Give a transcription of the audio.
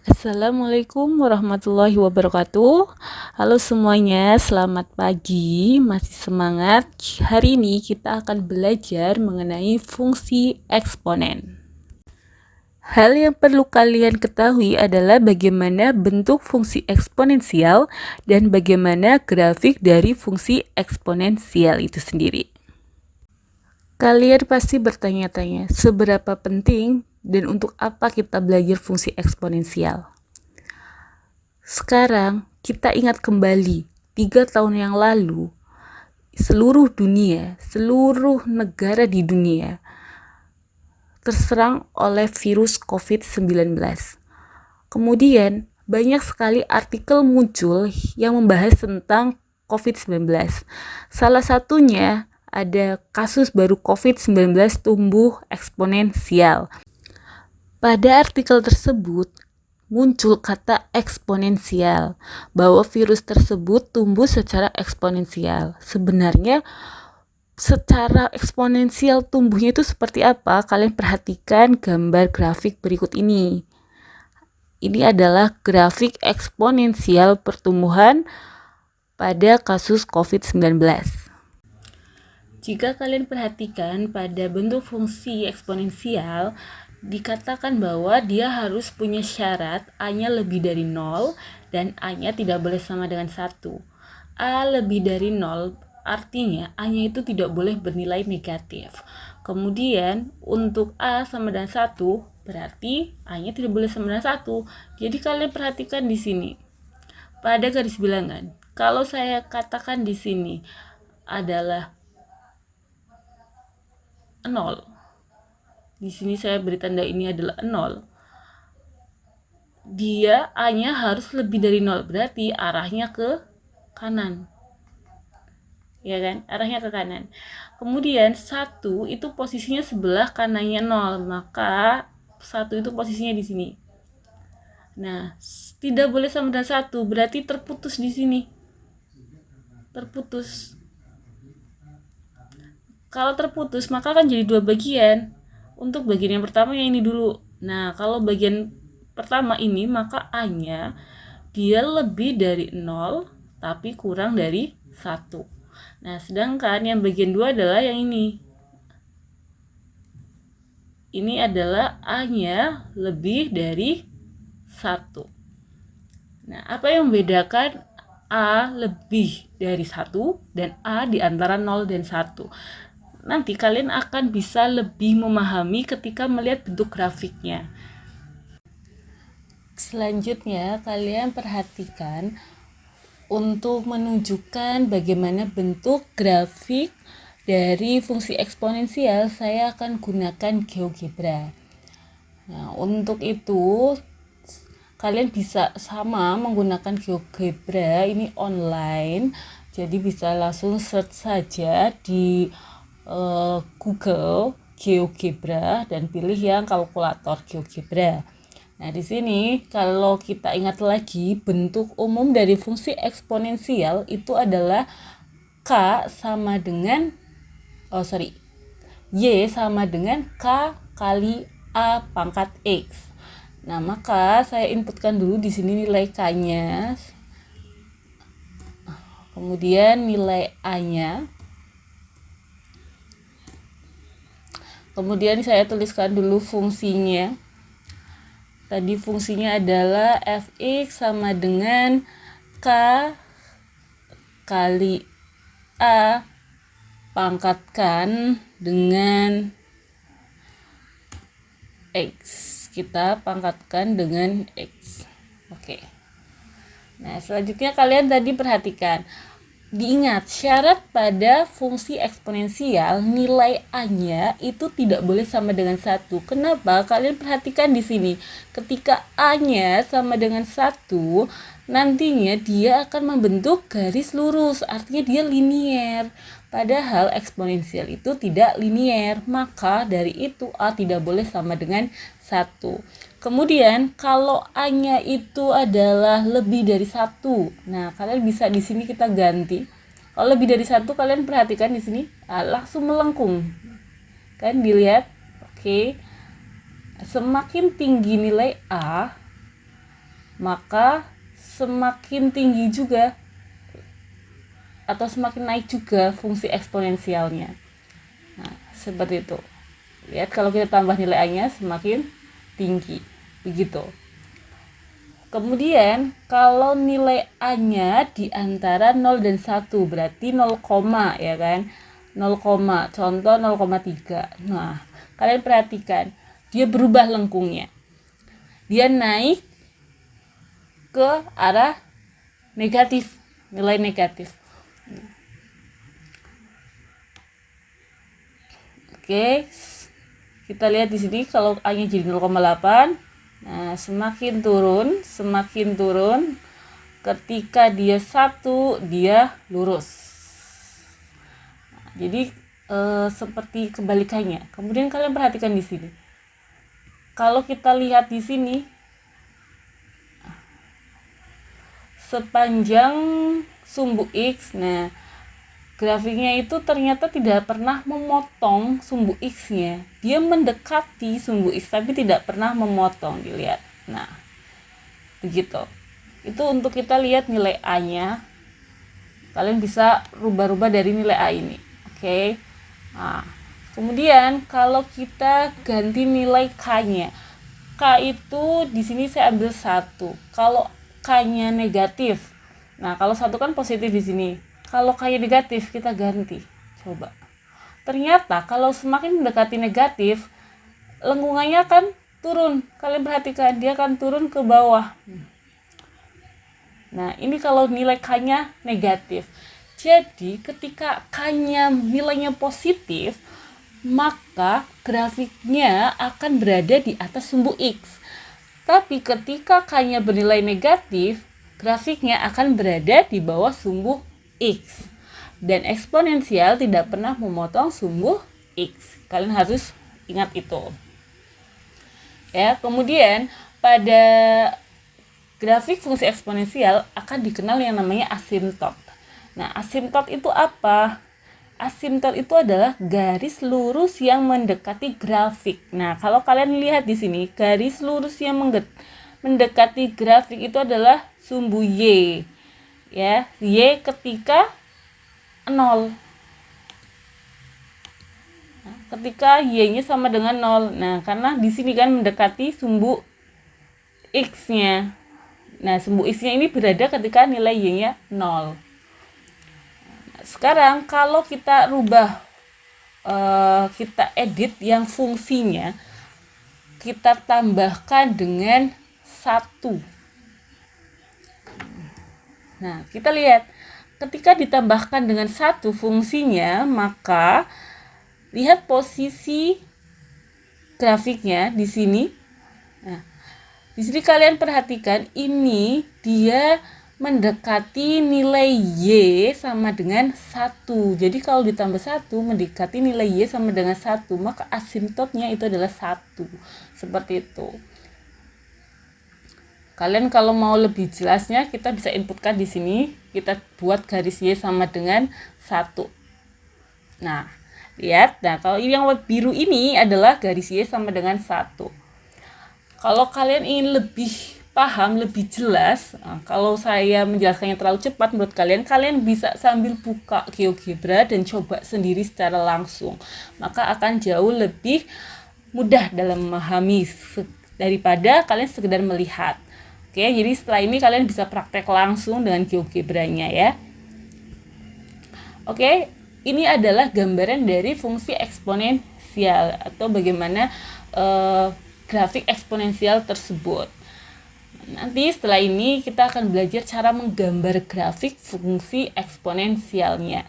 Assalamualaikum warahmatullahi wabarakatuh. Halo semuanya, selamat pagi. Masih semangat? Hari ini kita akan belajar mengenai fungsi eksponen. Hal yang perlu kalian ketahui adalah bagaimana bentuk fungsi eksponensial dan bagaimana grafik dari fungsi eksponensial itu sendiri. Kalian pasti bertanya-tanya, seberapa penting dan untuk apa kita belajar fungsi eksponensial? Sekarang kita ingat kembali 3 tahun yang lalu, seluruh dunia, seluruh negara di dunia terserang oleh virus COVID-19. Kemudian banyak sekali artikel muncul yang membahas tentang COVID-19. Salah satunya ada kasus baru COVID-19 tumbuh eksponensial. Pada artikel tersebut muncul kata eksponensial, bahwa virus tersebut tumbuh secara eksponensial. Sebenarnya secara eksponensial tumbuhnya itu seperti apa? Kalian perhatikan gambar grafik berikut ini. Ini adalah grafik eksponensial pertumbuhan pada kasus COVID-19. Jika kalian perhatikan pada bentuk fungsi eksponensial, dikatakan bahwa dia harus punya syarat A-nya lebih dari 0 dan A-nya tidak boleh sama dengan 1. A lebih dari 0 artinya A-nya itu tidak boleh bernilai negatif. Kemudian untuk A sama dengan 1 berarti A-nya tidak boleh sama dengan 1. Jadi kalian perhatikan di sini. Pada garis bilangan, kalau saya katakan di sini adalah 0. Di sini saya beri tanda ini adalah 0. Dia A-nya harus lebih dari 0, berarti arahnya ke kanan. Ya kan? Arahnya ke kanan. Kemudian 1 itu posisinya sebelah kanannya 0, maka 1 itu posisinya di sini. Nah, tidak boleh sama dengan 1, berarti terputus di sini. Terputus. Kalau terputus, maka akan jadi 2 bagian. Untuk bagian yang pertama yang ini dulu. Nah, kalau bagian pertama ini, maka A-nya dia lebih dari 0, tapi kurang dari 1. Nah, sedangkan yang bagian 2 adalah yang ini. Ini adalah A-nya lebih dari 1. Nah, apa yang membedakan A lebih dari 1 dan A di antara 0 dan 1? Nanti kalian akan bisa lebih memahami ketika melihat bentuk grafiknya. Selanjutnya, kalian perhatikan untuk menunjukkan bagaimana bentuk grafik dari fungsi eksponensial, saya akan gunakan GeoGebra. Nah, untuk itu kalian bisa sama menggunakan GeoGebra ini online. Jadi bisa langsung search saja di Google GeoGebra dan pilih yang kalkulator GeoGebra. Nah, di sini kalau kita ingat lagi, bentuk umum dari fungsi eksponensial itu adalah K sama dengan Y sama dengan K kali A pangkat X. Nah, maka saya inputkan dulu di sini nilai K-nya. Kemudian nilai A-nya. Kemudian saya tuliskan dulu fungsinya. Tadi fungsinya adalah fx sama dengan k kali a pangkatkan dengan x. Kita pangkatkan dengan x. Oke. Nah, selanjutnya kalian tadi perhatikan. Diingat, syarat pada fungsi eksponensial nilai A-nya itu tidak boleh sama dengan 1. Kenapa? Kalian perhatikan di sini. Ketika A-nya sama dengan 1, nantinya dia akan membentuk garis lurus, artinya dia linier. Padahal eksponensial itu tidak linier, maka dari itu A tidak boleh sama dengan 1. Kemudian kalau A-nya itu adalah lebih dari 1. Nah, kalian bisa di sini kita ganti. Kalau lebih dari 1, kalian perhatikan di sini langsung melengkung. Kan dilihat? Oke. Semakin tinggi nilai A, maka semakin tinggi juga atau semakin naik juga fungsi eksponensialnya. Nah, seperti itu. Lihat, kalau kita tambah nilai A-nya semakin tinggi. Begitu. Kemudian, kalau nilai A-nya di antara 0 dan 1, berarti 0, ya kan? 0, contoh 0,3. Nah, kalian perhatikan, dia berubah lengkungnya. Dia naik ke arah negatif, nilai negatif. Oke, kita lihat di sini kalau A-nya jadi 0,8. Nah, semakin turun. Ketika dia 1, dia lurus. Nah, jadi seperti kebalikannya. Kemudian kalian perhatikan di sini. Kalau kita lihat di sini, sepanjang sumbu X, nah grafiknya itu ternyata tidak pernah memotong sumbu X-nya. Dia mendekati sumbu X tapi tidak pernah memotong, dilihat. Nah, begitu. Itu untuk kita lihat nilai A-nya. Kalian bisa rubah-rubah dari nilai A ini. Oke. Nah, kemudian kalau kita ganti nilai K-nya. K itu di sini saya ambil 1. Kalau K-nya negatif. Nah, kalau 1 kan positif di sini. Kalau K-nya negatif, kita ganti. Coba. Ternyata kalau semakin mendekati negatif, lengkungannya akan turun. Kalian perhatikan, dia akan turun ke bawah. Nah, ini kalau nilai K-nya negatif. Jadi, ketika K-nya nilainya positif, maka grafiknya akan berada di atas sumbu X. Tapi ketika K-nya bernilai negatif, grafiknya akan berada di bawah sumbu X. Dan eksponensial tidak pernah memotong sumbu X. Kalian harus ingat itu. Ya, kemudian pada grafik fungsi eksponensial akan dikenal yang namanya asimtot. Nah, asimtot itu apa? Asimtot itu adalah garis lurus yang mendekati grafik. Nah, kalau kalian lihat di sini, garis lurus yang mendekati grafik itu adalah sumbu Y. Ya, Y ketika 0. Nah, ketika Y-nya sama dengan 0. Nah, karena di sini kan mendekati sumbu X-nya. Nah, sumbu X-nya ini berada ketika nilai Y-nya 0. Sekarang kalau kita rubah, kita edit yang fungsinya, kita tambahkan dengan 1. Nah, kita lihat ketika ditambahkan dengan 1 fungsinya, maka lihat posisi grafiknya di sini. Nah, di sini kalian perhatikan, ini dia mendekati nilai Y sama dengan 1. Jadi kalau ditambah 1 mendekati nilai Y sama dengan 1, maka asimtotnya itu adalah 1. Seperti itu. Kalian kalau mau lebih jelasnya, kita bisa inputkan di sini. Kita buat garis Y sama dengan 1. Nah, lihat. Nah, kalau yang biru ini adalah garis Y sama dengan 1. Kalau kalian ingin lebih paham, lebih jelas, nah, kalau saya menjelaskannya terlalu cepat menurut kalian bisa sambil buka GeoGebra dan coba sendiri secara langsung. Maka akan jauh lebih mudah dalam memahami daripada kalian sekedar melihat. Oke, jadi setelah ini kalian bisa praktek langsung dengan GeoGebra-nya ya. Oke, ini adalah gambaran dari fungsi eksponensial atau bagaimana grafik eksponensial tersebut. Nanti setelah ini kita akan belajar cara menggambar grafik fungsi eksponensialnya.